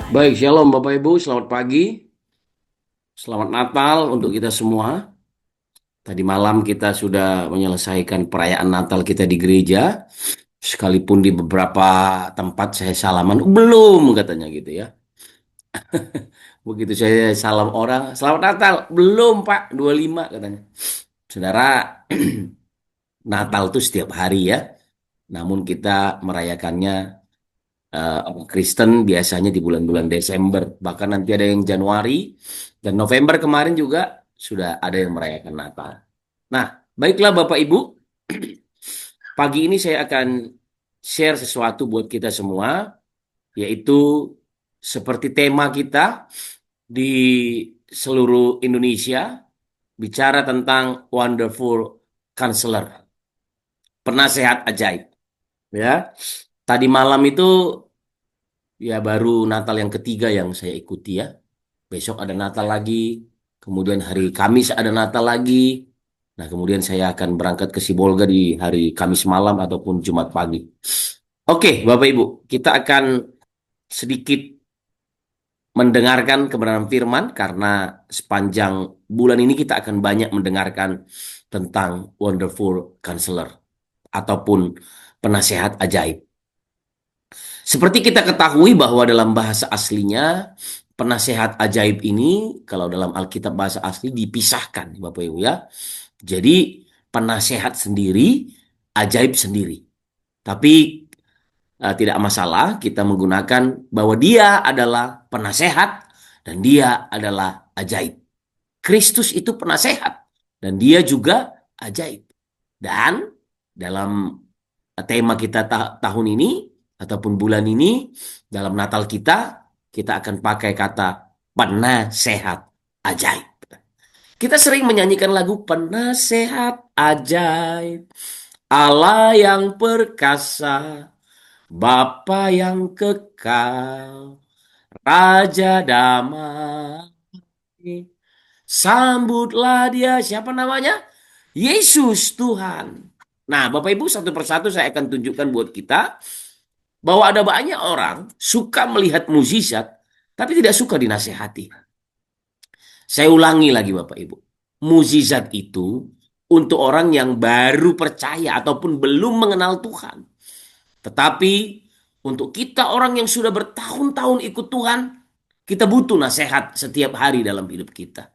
Baik, shalom Bapak Ibu, selamat pagi, selamat Natal untuk kita semua. Tadi malam kita sudah menyelesaikan perayaan Natal kita di gereja, sekalipun di beberapa tempat saya salaman, belum katanya gitu ya. Begitu saya salam orang, selamat Natal, belum Pak, 25 katanya. Saudara, Natal itu setiap hari ya, namun kita merayakannya Kristen biasanya di bulan-bulan Desember, bahkan nanti ada yang Januari dan November kemarin juga sudah ada yang merayakan Natal. Nah, baiklah Bapak Ibu, pagi ini saya akan share sesuatu buat kita semua, yaitu seperti tema kita di seluruh Indonesia, bicara tentang Wonderful Counselor, penasehat ajaib. Ya, tadi malam itu ya baru Natal yang ketiga yang saya ikuti ya. Besok ada Natal lagi, kemudian hari Kamis ada Natal lagi. Nah, kemudian saya akan berangkat ke Sibolga di hari Kamis malam ataupun Jumat pagi. Oke, Bapak Ibu, kita akan sedikit mendengarkan kebenaran firman karena sepanjang bulan ini kita akan banyak mendengarkan tentang Wonderful Counselor ataupun penasehat ajaib. Seperti kita ketahui bahwa dalam bahasa aslinya penasehat ajaib ini kalau dalam Alkitab bahasa asli dipisahkan Bapak Ibu ya. Jadi penasehat sendiri, ajaib sendiri. Tapi tidak masalah kita menggunakan bahwa dia adalah penasehat dan dia adalah ajaib. Kristus itu penasehat dan dia juga ajaib. Dan dalam tema kita tahun ini ataupun bulan ini dalam Natal kita akan pakai kata penasehat ajaib. Kita sering menyanyikan lagu penasehat ajaib, Allah yang perkasa, Bapa yang kekal, Raja damai. Sambutlah dia, siapa namanya? Yesus Tuhan. Nah, Bapak Ibu satu persatu saya akan tunjukkan buat kita bahwa ada banyak orang suka melihat mukjizat tapi tidak suka dinasehati. Saya ulangi lagi Bapak Ibu. Mukjizat itu untuk orang yang baru percaya ataupun belum mengenal Tuhan. Tetapi untuk kita orang yang sudah bertahun-tahun ikut Tuhan, kita butuh nasihat setiap hari dalam hidup kita.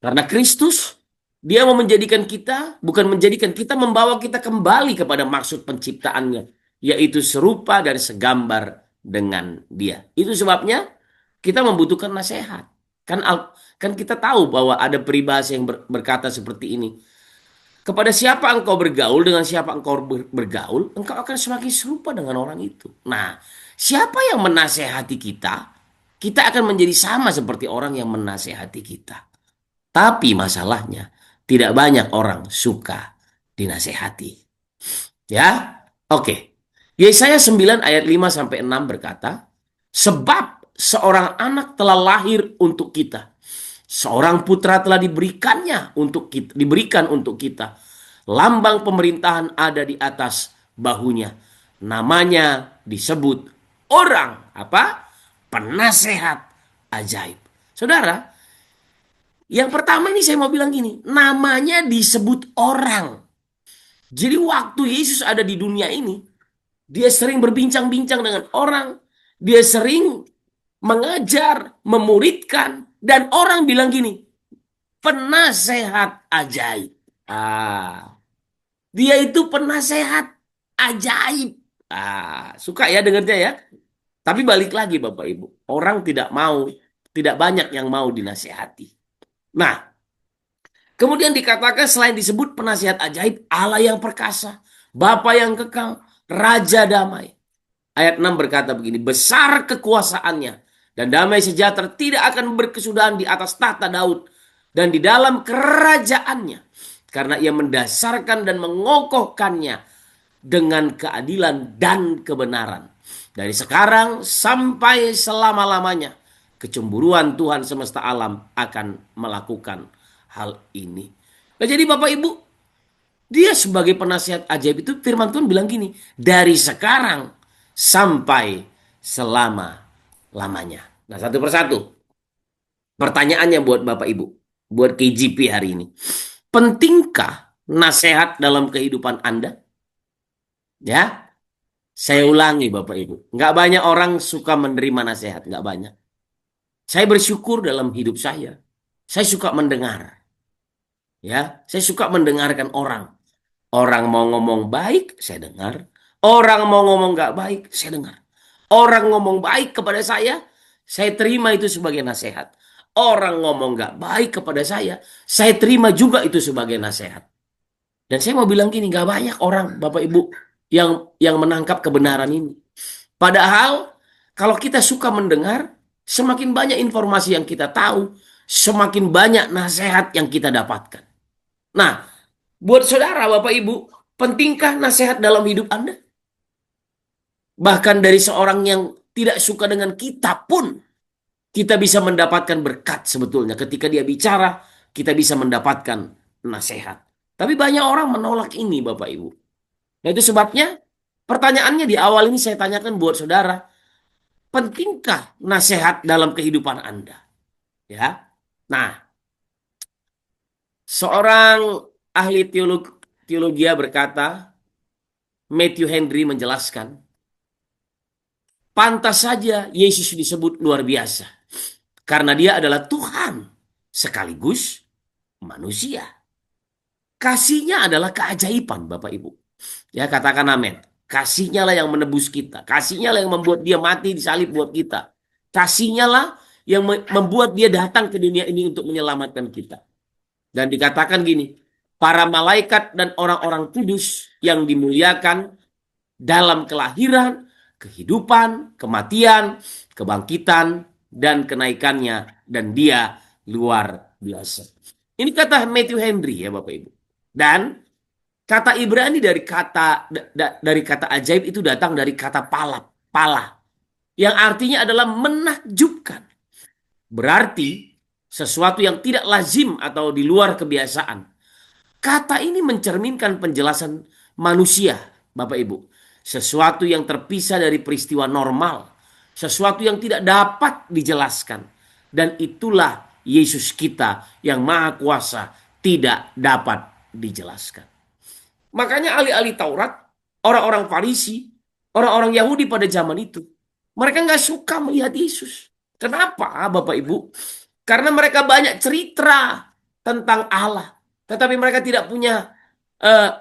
Karena Kristus, dia mau menjadikan kita, bukan menjadikan kita, membawa kita kembali kepada maksud penciptaannya, yaitu serupa dan segambar dengan dia. Itu sebabnya kita membutuhkan nasihat. Kan kita tahu bahwa ada peribahasa yang berkata seperti ini. Kepada siapa engkau bergaul, dengan siapa engkau bergaul, engkau akan semakin serupa dengan orang itu. Nah, siapa yang menasehati kita, kita akan menjadi sama seperti orang yang menasehati kita. Tapi masalahnya tidak banyak orang suka dinasehati. Ya, oke. Yesaya 9 ayat 5 sampai 6 berkata, sebab seorang anak telah lahir untuk kita. Seorang putra telah diberikan untuk kita. Lambang pemerintahan ada di atas bahunya. Namanya disebut orang apa? Penasehat ajaib. Saudara, yang pertama ini saya mau bilang gini, namanya disebut orang. Jadi waktu Yesus ada di dunia ini, dia sering berbincang-bincang dengan orang, dia sering mengajar, memuridkan, dan orang bilang gini, penasehat ajaib. Dia itu penasehat ajaib. Suka ya dengarnya ya. Tapi balik lagi Bapak Ibu, orang tidak banyak yang mau dinasehati. Nah, kemudian dikatakan selain disebut penasihat ajaib, Allah yang perkasa, Bapa yang kekal, Raja damai. Ayat 6 berkata begini, besar kekuasaannya dan damai sejahtera tidak akan berkesudahan di atas tahta Daud dan di dalam kerajaannya. Karena ia mendasarkan dan mengokohkannya dengan keadilan dan kebenaran. Dari sekarang sampai selama-lamanya, kecemburuan Tuhan semesta alam akan melakukan hal ini. Nah, jadi Bapak Ibu, dia sebagai penasihat ajaib itu firman Tuhan bilang gini, dari sekarang sampai selama-lamanya. lamanya. Nah, satu persatu. Pertanyaannya buat Bapak Ibu, buat KJP hari ini. Pentingkah nasihat dalam kehidupan Anda? Ya, saya ulangi Bapak Ibu. Nggak banyak orang suka menerima nasihat, nggak banyak. Saya bersyukur dalam hidup saya. Saya suka mendengar. Ya, saya suka mendengarkan orang. Orang mau ngomong baik, saya dengar. Orang mau ngomong nggak baik, saya dengar. Orang ngomong baik kepada saya terima itu sebagai nasihat. Orang ngomong nggak baik kepada saya terima juga itu sebagai nasihat. Dan saya mau bilang gini, nggak banyak orang, Bapak Ibu, yang menangkap kebenaran ini. Padahal kalau kita suka mendengar, semakin banyak informasi yang kita tahu, semakin banyak nasihat yang kita dapatkan. Nah, buat saudara, Bapak Ibu, pentingkah nasihat dalam hidup Anda? Bahkan dari seorang yang tidak suka dengan kita pun, kita bisa mendapatkan berkat sebetulnya. Ketika dia bicara, kita bisa mendapatkan nasihat. Tapi banyak orang menolak ini, Bapak Ibu. Nah, itu sebabnya pertanyaannya di awal ini saya tanyakan buat saudara, pentingkah nasihat dalam kehidupan Anda? Ya. Nah, seorang ahli teologi berkata, Matthew Henry menjelaskan, pantas saja Yesus disebut luar biasa karena dia adalah Tuhan sekaligus manusia. Kasihnya adalah keajaiban, Bapak Ibu. Ya, katakan amin. Kasihnya lah yang menebus kita. Kasihnya lah yang membuat dia mati di salib buat kita. Kasihnya lah yang membuat dia datang ke dunia ini untuk menyelamatkan kita. Dan dikatakan gini, para malaikat dan orang-orang kudus yang dimuliakan dalam kelahiran, kehidupan, kematian, kebangkitan, dan kenaikannya. Dan dia luar biasa. Ini kata Matthew Henry ya Bapak Ibu. Dan kata Ibrani dari kata ajaib itu datang dari kata pala, yang artinya adalah menakjubkan. Berarti sesuatu yang tidak lazim atau di luar kebiasaan. Kata ini mencerminkan penjelasan manusia, Bapak Ibu. Sesuatu yang terpisah dari peristiwa normal, sesuatu yang tidak dapat dijelaskan. Dan itulah Yesus kita yang Maha Kuasa tidak dapat dijelaskan. Makanya ahli-ahli Taurat, orang-orang Farisi, orang-orang Yahudi pada zaman itu, mereka nggak suka melihat Yesus. Kenapa, Bapak Ibu? Karena mereka banyak cerita tentang Allah, tetapi mereka tidak punya, eh,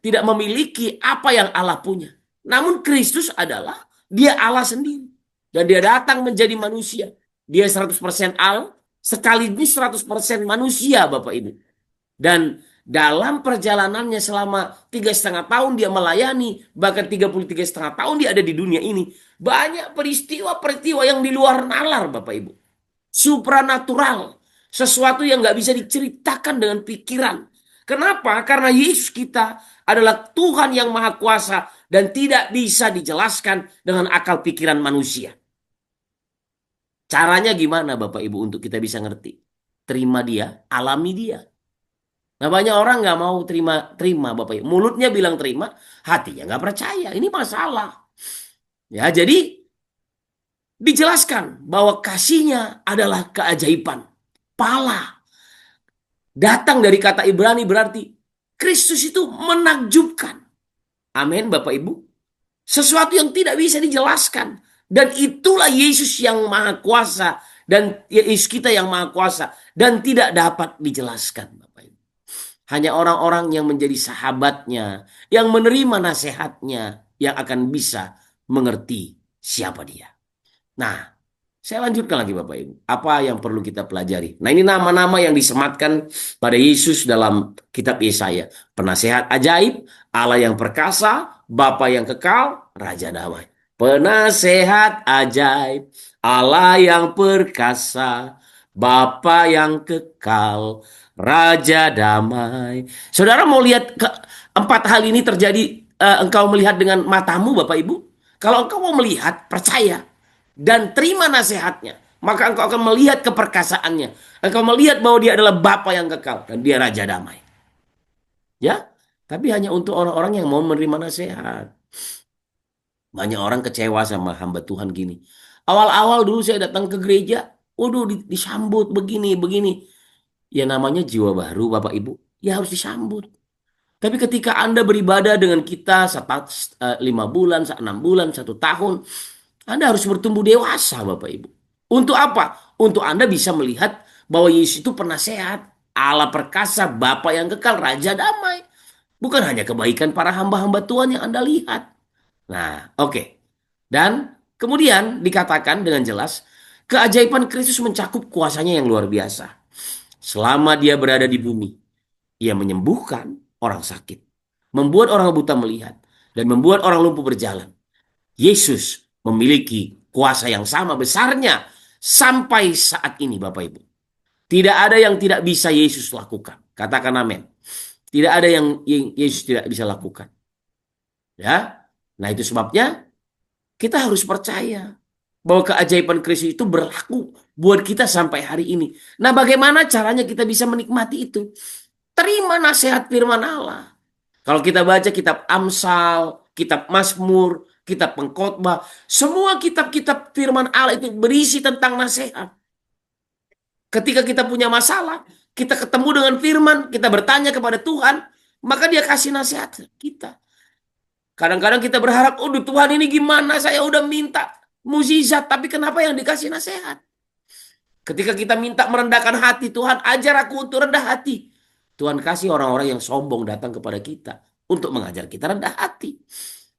tidak memiliki apa yang Allah punya. Namun Kristus adalah dia Allah sendiri, dan dia datang menjadi manusia. Dia 100% Allah, sekaligus 100% manusia, Bapak Ibu. Dan dalam perjalanannya selama 3,5 tahun dia melayani, bahkan 33,5 tahun dia ada di dunia ini, banyak peristiwa-peristiwa yang di luar nalar, Bapak Ibu. Supranatural. Sesuatu yang nggak bisa diceritakan dengan pikiran. Kenapa? Karena Yesus kita adalah Tuhan yang Maha Kuasa dan tidak bisa dijelaskan dengan akal pikiran manusia. Caranya gimana Bapak Ibu untuk kita bisa ngerti? Terima dia, alami dia. Nah, banyak orang nggak mau terima Bapak Ibu. Mulutnya bilang terima, hatinya nggak percaya. Ini masalah. Ya, jadi dijelaskan bahwa kasihnya adalah keajaiban. Pala. Datang dari kata Ibrani berarti Kristus itu menakjubkan. Amin Bapak Ibu. Sesuatu yang tidak bisa dijelaskan. Dan itulah Yesus yang Maha Kuasa. Dan Yesus kita yang Maha Kuasa. Dan tidak dapat dijelaskan Bapak Ibu. Hanya orang-orang yang menjadi sahabatnya, yang menerima nasihatnya, yang akan bisa mengerti siapa dia. Nah, saya lanjutkan lagi Bapak Ibu. Apa yang perlu kita pelajari? Nah, ini nama-nama yang disematkan pada Yesus dalam kitab Yesaya. Penasehat ajaib, Allah yang perkasa, Bapa yang kekal, Raja damai. Penasehat ajaib, Allah yang perkasa, Bapa yang kekal, Raja damai. Saudara mau lihat empat hal ini terjadi, engkau melihat dengan matamu Bapak Ibu? Kalau engkau mau melihat, percaya dan terima nasihatnya, maka engkau akan melihat keperkasaannya. Engkau melihat bahwa dia adalah Bapa yang kekal dan dia Raja damai. Ya, tapi hanya untuk orang-orang yang mau menerima nasihat. Banyak orang kecewa sama hamba Tuhan gini. Awal-awal dulu saya datang ke gereja, waduh disambut begini, begini. Ya namanya jiwa baru Bapak Ibu, ya harus disambut. Tapi ketika Anda beribadah dengan kita 5 bulan, 6 bulan, 1 tahun, Anda harus bertumbuh dewasa Bapak Ibu. Untuk apa? Untuk Anda bisa melihat bahwa Yesus itu penasehat, Allah perkasa, Bapa yang kekal, Raja damai. Bukan hanya kebaikan para hamba-hamba Tuhan yang Anda lihat. Nah, oke. Dan kemudian dikatakan dengan jelas, keajaiban Kristus mencakup kuasanya yang luar biasa. Selama dia berada di bumi, ia menyembuhkan orang sakit, membuat orang buta melihat, dan membuat orang lumpuh berjalan. Yesus memiliki kuasa yang sama besarnya sampai saat ini, Bapak Ibu. Tidak ada yang tidak bisa Yesus lakukan. Katakan amin. Tidak ada yang Yesus tidak bisa lakukan. Ya. Nah, itu sebabnya kita harus percaya bahwa keajaiban Kristus itu berlaku buat kita sampai hari ini. Nah, bagaimana caranya kita bisa menikmati itu? Terima nasihat firman Allah. Kalau kita baca kitab Amsal, kitab Mazmur, kitab Pengkhotbah, semua kitab-kitab firman Allah itu berisi tentang nasihat. Ketika kita punya masalah, kita ketemu dengan firman, kita bertanya kepada Tuhan, maka dia kasih nasihat kita. Kadang-kadang kita berharap, oh Tuhan ini gimana? Saya udah minta mukjizat, tapi kenapa yang dikasih nasihat? Ketika kita minta merendahkan hati, Tuhan ajar aku untuk rendah hati. Tuhan kasih orang-orang yang sombong datang kepada kita untuk mengajar kita rendah hati.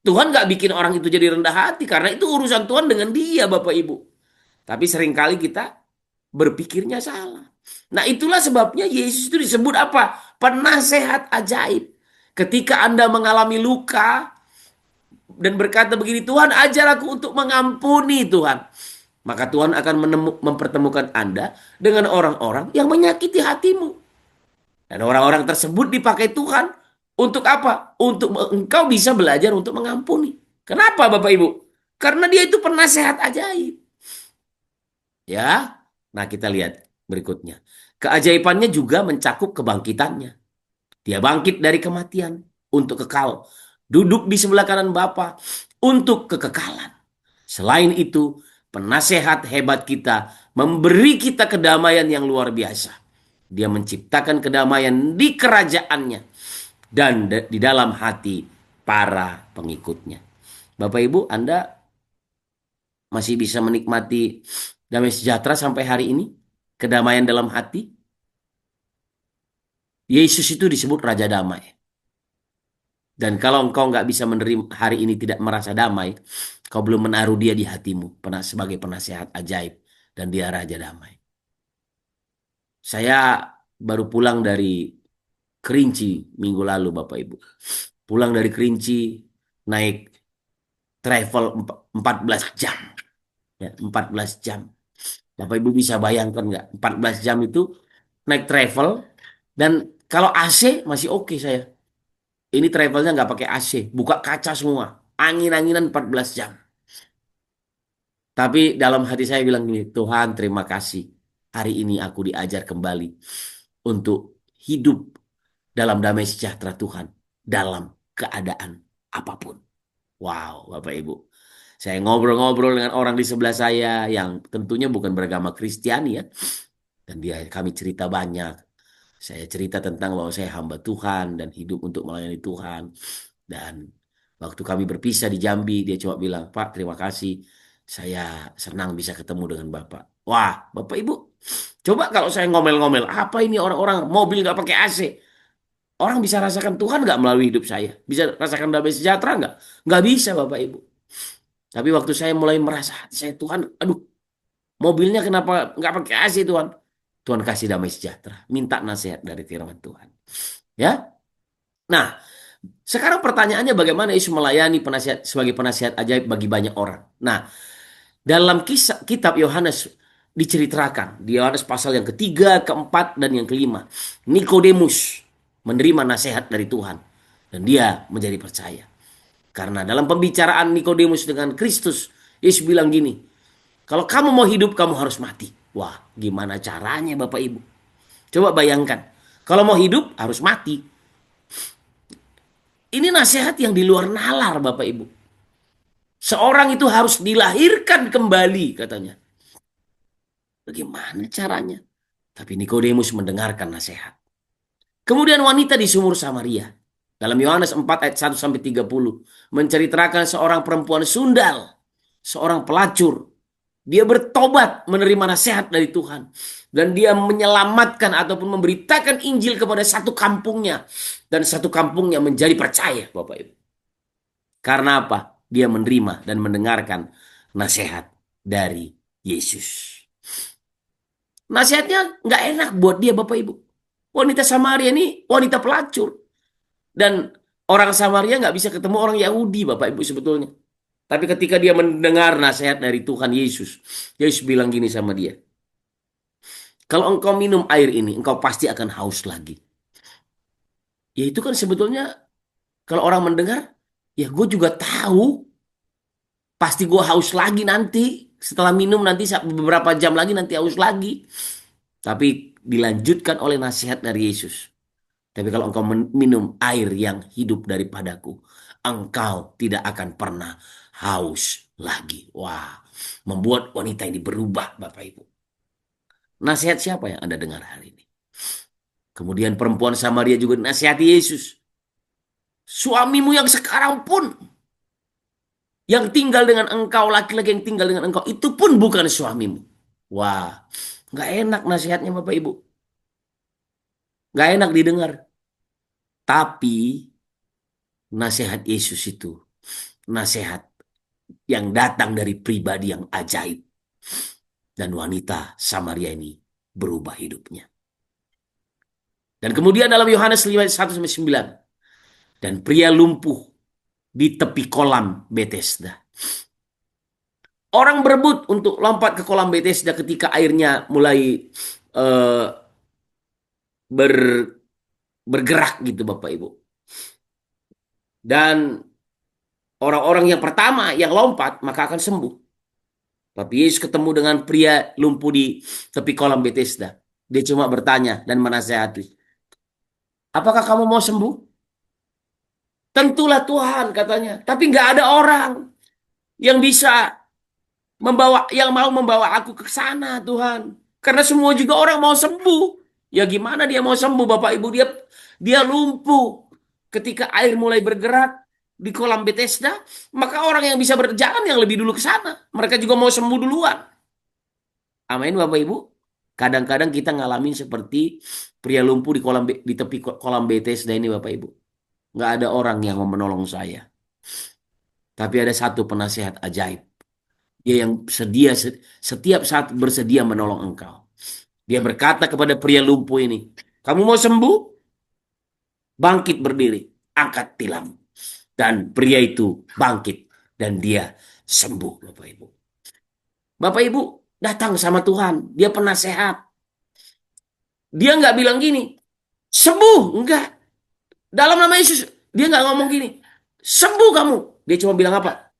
Tuhan gak bikin orang itu jadi rendah hati karena itu urusan Tuhan dengan dia Bapak Ibu. Tapi seringkali kita berpikirnya salah. Nah itulah sebabnya Yesus itu disebut apa? Penasehat ajaib. Ketika Anda mengalami luka dan berkata begini, Tuhan ajar aku untuk mengampuni Tuhan. Maka Tuhan akan mempertemukan Anda dengan orang-orang yang menyakiti hatimu. Dan orang-orang tersebut dipakai Tuhan untuk apa? Untuk engkau bisa belajar untuk mengampuni. Kenapa Bapak Ibu? Karena dia itu penasehat ajaib. Ya, nah kita lihat berikutnya. Keajaibannya juga mencakup kebangkitannya. Dia bangkit dari kematian untuk kekal. Duduk di sebelah kanan Bapa untuk kekekalan. Selain itu, penasehat hebat kita memberi kita kedamaian yang luar biasa. Dia menciptakan kedamaian di kerajaannya dan di dalam hati para pengikutnya. Bapak Ibu, Anda masih bisa menikmati damai sejahtera sampai hari ini? Kedamaian dalam hati? Yesus itu disebut Raja Damai. Dan kalau engkau nggak bisa menerima hari ini tidak merasa damai, kau belum menaruh dia di hatimu sebagai penasehat ajaib dan dia Raja Damai. Saya baru pulang dari Kerinci minggu lalu Bapak Ibu. Pulang dari Kerinci naik travel 14 jam. Ya, 14 jam. Bapak Ibu bisa bayangkan nggak? 14 jam itu naik travel dan kalau AC masih oke saya. Ini travelnya nggak pakai AC, buka kaca semua. Angin-anginan 14 jam. Tapi dalam hati saya bilang gini, Tuhan terima kasih. Hari ini aku diajar kembali untuk hidup dalam damai sejahtera Tuhan. Dalam keadaan apapun. Wow, Bapak Ibu. Saya ngobrol-ngobrol dengan orang di sebelah saya yang tentunya bukan beragama Kristiani ya. Dan kami cerita banyak. Saya cerita tentang bahwa saya hamba Tuhan dan hidup untuk melayani Tuhan. Dan waktu kami berpisah di Jambi, dia cuma bilang, Pak, terima kasih. Saya senang bisa ketemu dengan Bapak. Wah, Bapak Ibu, coba kalau saya ngomel-ngomel, apa ini orang-orang mobil nggak pakai AC? Orang bisa rasakan Tuhan nggak melalui hidup saya? Bisa rasakan damai sejahtera nggak? Nggak bisa, Bapak Ibu. Tapi waktu saya mulai merasa hati saya, Tuhan, aduh, mobilnya kenapa nggak pakai AC Tuhan? Tuhan kasih damai sejahtera. Minta nasihat dari firman Tuhan. Ya, nah sekarang pertanyaannya bagaimana Yesus melayani penasihat sebagai penasihat ajaib bagi banyak orang. Nah, dalam kisah kitab Yohanes diceritakan di Yohanes pasal yang ketiga, keempat, dan yang kelima. Nikodemus menerima nasihat dari Tuhan dan dia menjadi percaya. Karena dalam pembicaraan Nikodemus dengan Kristus, Yesus bilang gini, kalau kamu mau hidup, kamu harus mati. Wah, gimana caranya Bapak Ibu? Coba bayangkan, kalau mau hidup harus mati. Ini nasihat yang di luar nalar Bapak Ibu. Seorang itu harus dilahirkan kembali katanya. Bagaimana caranya? Tapi Nikodemus mendengarkan nasihat. Kemudian wanita di sumur Samaria. Dalam Yohanes 4 ayat 1 sampai 30 menceritakan seorang perempuan sundal, seorang pelacur. Dia bertobat menerima nasihat dari Tuhan dan dia menyelamatkan ataupun memberitakan Injil kepada satu kampungnya dan satu kampungnya menjadi percaya, Bapak Ibu. Karena apa? Dia menerima dan mendengarkan nasihat dari Yesus. Nasihatnya nggak enak buat dia, Bapak Ibu. Wanita Samaria ini wanita pelacur. Dan orang Samaria nggak bisa ketemu orang Yahudi, Bapak Ibu sebetulnya. Tapi ketika dia mendengar nasihat dari Tuhan Yesus, Yesus bilang gini sama dia. Kalau engkau minum air ini, engkau pasti akan haus lagi. Ya itu kan sebetulnya kalau orang mendengar, ya gue juga tahu, pasti gue haus lagi nanti. Setelah minum nanti beberapa jam lagi nanti haus lagi. Tapi dilanjutkan oleh nasihat dari Yesus. Tapi kalau engkau minum air yang hidup daripadaku, engkau tidak akan pernah haus lagi. Wah, membuat wanita ini berubah, Bapak Ibu. Nasihat siapa yang Anda dengar hari ini? Kemudian perempuan Samaria juga nasihati Yesus. Suamimu yang sekarang pun, yang tinggal dengan engkau, laki-laki yang tinggal dengan engkau, itu pun bukan suamimu. Wah, nggak enak nasihatnya Bapak Ibu. Nggak enak didengar. Tapi nasihat Yesus itu nasihat yang datang dari pribadi yang ajaib. Dan wanita Samaria ini berubah hidupnya. Dan kemudian dalam Yohanes 5, 1-9. Dan pria lumpuh di tepi kolam Bethesda. Orang berebut untuk lompat ke kolam Bethesda ketika airnya mulai eh, ber, bergerak gitu Bapak Ibu. Dan orang-orang yang pertama yang lompat maka akan sembuh. Tapi Yesus ketemu dengan pria lumpuh di tepi kolam Bethesda. Dia cuma bertanya dan menasehati. Apakah kamu mau sembuh? Tentulah Tuhan katanya. Tapi nggak ada orang yang bisa yang mau membawa aku ke sana Tuhan. Karena semua juga orang mau sembuh. Ya gimana dia mau sembuh Bapak Ibu? Dia lumpuh. Ketika air mulai bergerak di kolam Bethesda, maka orang yang bisa berjalan yang lebih dulu ke sana. Mereka juga mau sembuh duluan. Amin Bapak Ibu. Kadang-kadang kita ngalamin seperti pria lumpuh di tepi kolam Bethesda ini Bapak Ibu. Nggak ada orang yang mau menolong saya. Tapi ada satu penasehat ajaib. Dia yang setiap saat bersedia menolong engkau. Dia berkata kepada pria lumpuh ini, kamu mau sembuh? Bangkit berdiri, angkat tilam. Dan pria itu bangkit dan dia sembuh, Bapak Ibu. Bapak Ibu datang sama Tuhan, dia penasehat. Dia nggak bilang gini, sembuh, enggak. Dalam nama Yesus, dia nggak ngomong gini, sembuh kamu. Dia cuma bilang apa?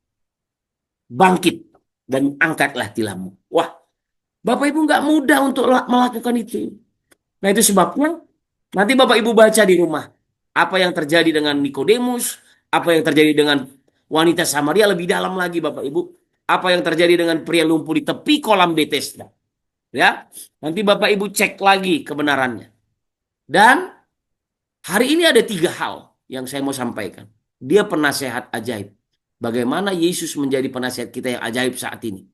Bangkit dan angkatlah tilammu. Wah, Bapak Ibu nggak mudah untuk melakukan itu. Nah itu sebabnya nanti Bapak Ibu baca di rumah. Apa yang terjadi dengan Nikodemus, apa yang terjadi dengan wanita Samaria lebih dalam lagi Bapak Ibu. Apa yang terjadi dengan pria lumpuh di tepi kolam Bethesda. Ya, nanti Bapak Ibu cek lagi kebenarannya. Dan hari ini ada 3 hal yang saya mau sampaikan. Dia penasehat ajaib. Bagaimana Yesus menjadi penasehat kita yang ajaib saat ini.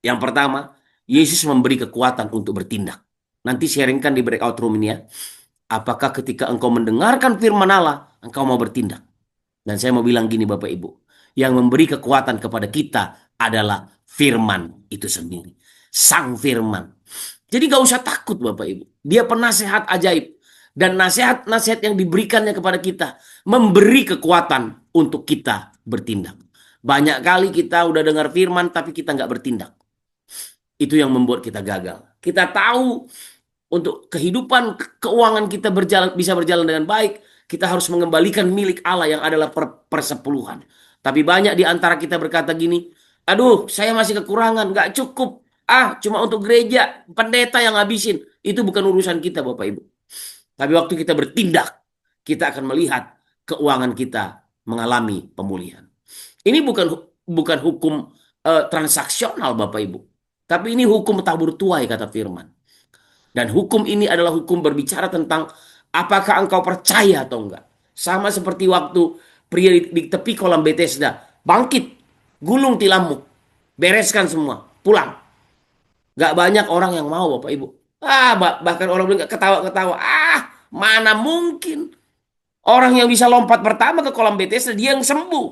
Yang pertama, Yesus memberi kekuatan untuk bertindak. Nanti sharingkan di breakout room ini ya. Apakah ketika engkau mendengarkan firman Allah, engkau mau bertindak? Dan saya mau bilang gini Bapak Ibu. Yang memberi kekuatan kepada kita adalah firman itu sendiri. Sang firman. Jadi gak usah takut Bapak Ibu. Dia penasehat ajaib. Dan nasihat-nasihat yang diberikannya kepada kita memberi kekuatan untuk kita bertindak. Banyak kali kita udah dengar firman tapi kita nggak bertindak. Itu yang membuat kita gagal. Kita tahu untuk kehidupan keuangan kita bisa berjalan dengan baik, kita harus mengembalikan milik Allah yang adalah persepuluhan. Tapi banyak di antara kita berkata gini, aduh saya masih kekurangan, nggak cukup. Ah, cuma untuk gereja, pendeta yang ngabisin. Itu bukan urusan kita Bapak Ibu. Tapi waktu kita bertindak, kita akan melihat keuangan kita mengalami pemulihan. Ini bukan hukum transaksional Bapak Ibu. Tapi ini hukum tabur tuai kata firman. Dan hukum ini adalah hukum berbicara tentang apakah engkau percaya atau enggak. Sama seperti waktu pria di tepi kolam Bethesda. Bangkit, gulung tilammu, bereskan semua, pulang. Gak banyak orang yang mau Bapak Ibu. Bahkan orang bilang ketawa-ketawa. Mana mungkin. Orang yang bisa lompat pertama ke kolam Bethesda, dia yang sembuh.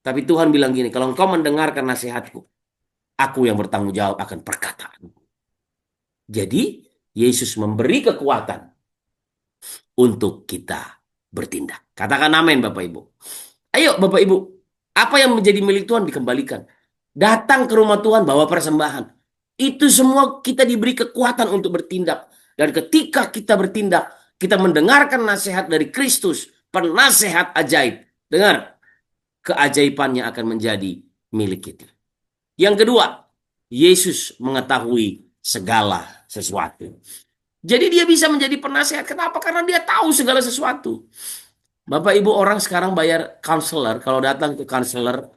Tapi Tuhan bilang gini, kalau engkau mendengarkan nasihatku, aku yang bertanggung jawab akan perkataan. Jadi, Yesus memberi kekuatan untuk kita bertindak. Katakan amin Bapak Ibu. Ayo Bapak Ibu, apa yang menjadi milik Tuhan dikembalikan. Datang ke rumah Tuhan bawa persembahan. Itu semua kita diberi kekuatan untuk bertindak. Dan ketika kita bertindak, kita mendengarkan nasihat dari Kristus, penasehat ajaib. Dengar, keajaibannya akan menjadi milik kita. Yang kedua, Yesus mengetahui segala sesuatu. Jadi dia bisa menjadi penasehat. Kenapa? Karena dia tahu segala sesuatu. Bapak Ibu, orang sekarang bayar counselor. Kalau datang ke counselor,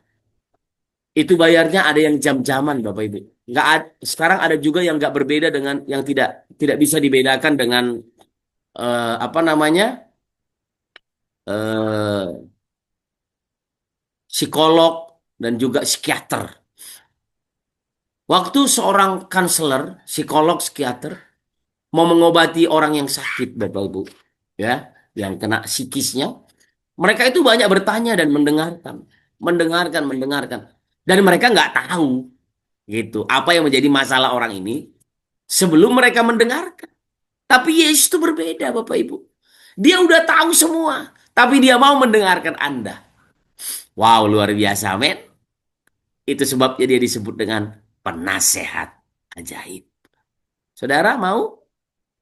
itu bayarnya ada yang jam-jaman, Bapak Ibu. Sekarang ada juga yang nggak berbeda dengan yang tidak bisa dibedakan dengan apa namanya eh, psikolog dan juga psikiater. Waktu seorang counselor, psikolog, psikiater mau mengobati orang yang sakit, Bapak Ibu, ya, yang kena psikisnya, mereka itu banyak bertanya dan mendengarkan, mendengarkan, dan mereka nggak tahu gitu apa yang menjadi masalah orang ini sebelum mereka mendengarkan. Tapi Yesus itu berbeda, Bapak Ibu. Dia udah tahu semua, tapi dia mau mendengarkan Anda. Wow, luar biasa, men. Itu sebabnya dia disebut dengan penasehat ajaib. Saudara mau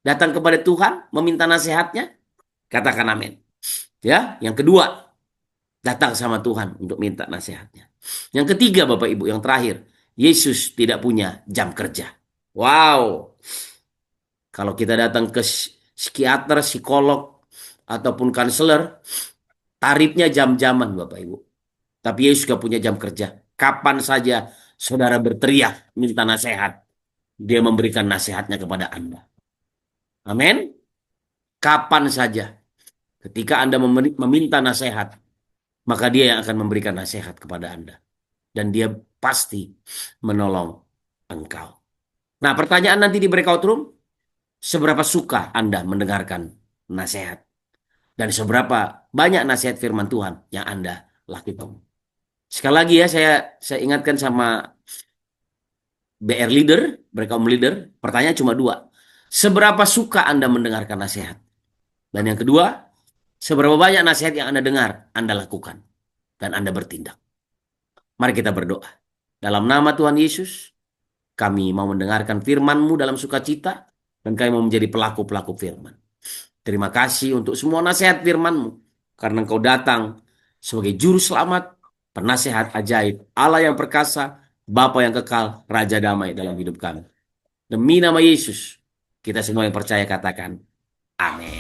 datang kepada Tuhan meminta nasihatnya? Katakan amin. Ya, yang kedua, datang sama Tuhan untuk minta nasihatnya. Yang ketiga, Bapak Ibu, yang terakhir, Yesus tidak punya jam kerja. Wow, kalau kita datang ke psikiater, psikolog, ataupun konselor, tarifnya jam-jaman, Bapak Ibu. Tapi Yesus gak punya jam kerja. Kapan saja saudara berteriak, minta nasihat, dia memberikan nasihatnya kepada Anda. Amin. Kapan saja. Ketika Anda meminta nasihat, maka dia yang akan memberikan nasihat kepada Anda. Dan dia pasti menolong engkau. Nah, pertanyaan nanti di breakout room, seberapa suka Anda mendengarkan nasihat? Dan seberapa banyak nasihat firman Tuhan yang Anda lakukan? Sekali lagi ya, saya ingatkan sama BR leader, breakout leader, pertanyaan cuma dua. Seberapa suka Anda mendengarkan nasihat? Dan yang kedua, seberapa banyak nasihat yang Anda dengar, Anda lakukan, dan Anda bertindak. Mari kita berdoa. Dalam nama Tuhan Yesus, kami mau mendengarkan firman-Mu dalam sukacita, dan kami mau menjadi pelaku-pelaku firman. Terima kasih untuk semua nasihat firman-Mu, karena Engkau datang sebagai juru selamat, penasehat ajaib, Allah yang perkasa, Bapa yang kekal, Raja damai dalam hidup kami. Demi nama Yesus, kita semua yang percaya katakan, amin.